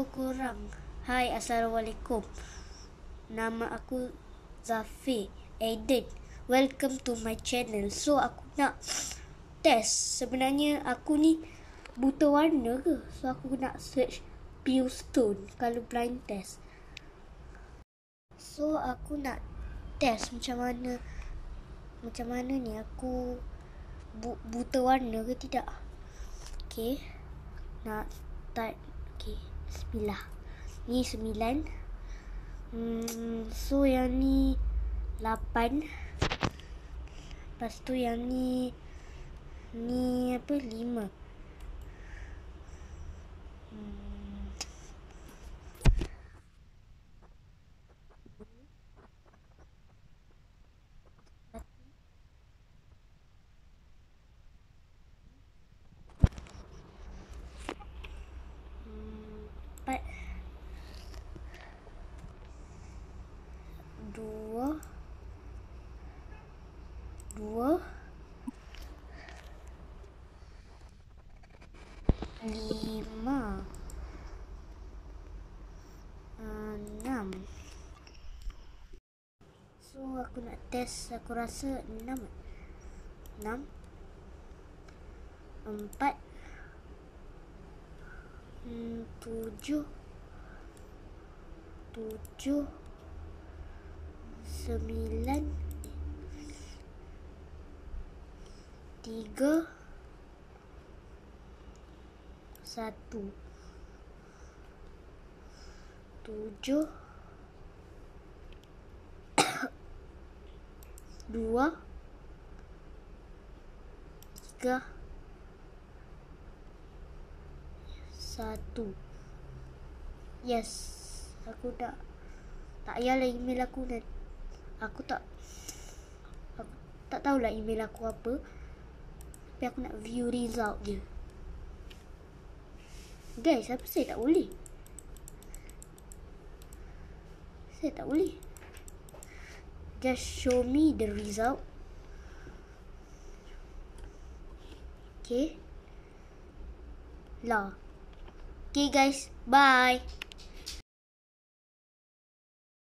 Korang. Hai, Assalamualaikum. Nama aku Zafir Aiden. Welcome to my channel. So, aku nak test. Sebenarnya aku ni buta warna ke? So, aku nak search pure stone kalau blind test. So, aku nak test macam mana ni aku buta warna ke tidak. Okay. Nak start. Okay. Bismillah. Ni 9. So yang ni 8. Lepas tu yang ni apa 5. Empat. 2. 5. 6. So aku nak test, aku rasa 6. 4. 7. 9. 3. 1. 7. 2. 3. 1. Yes, aku tak payahlah email aku dan aku tak tahulah email aku apa. Tapi aku nak view result je. Guys, apa saya tak boleh? Saya tak boleh. Just show me the result. Okay. Lah. Okay guys, bye.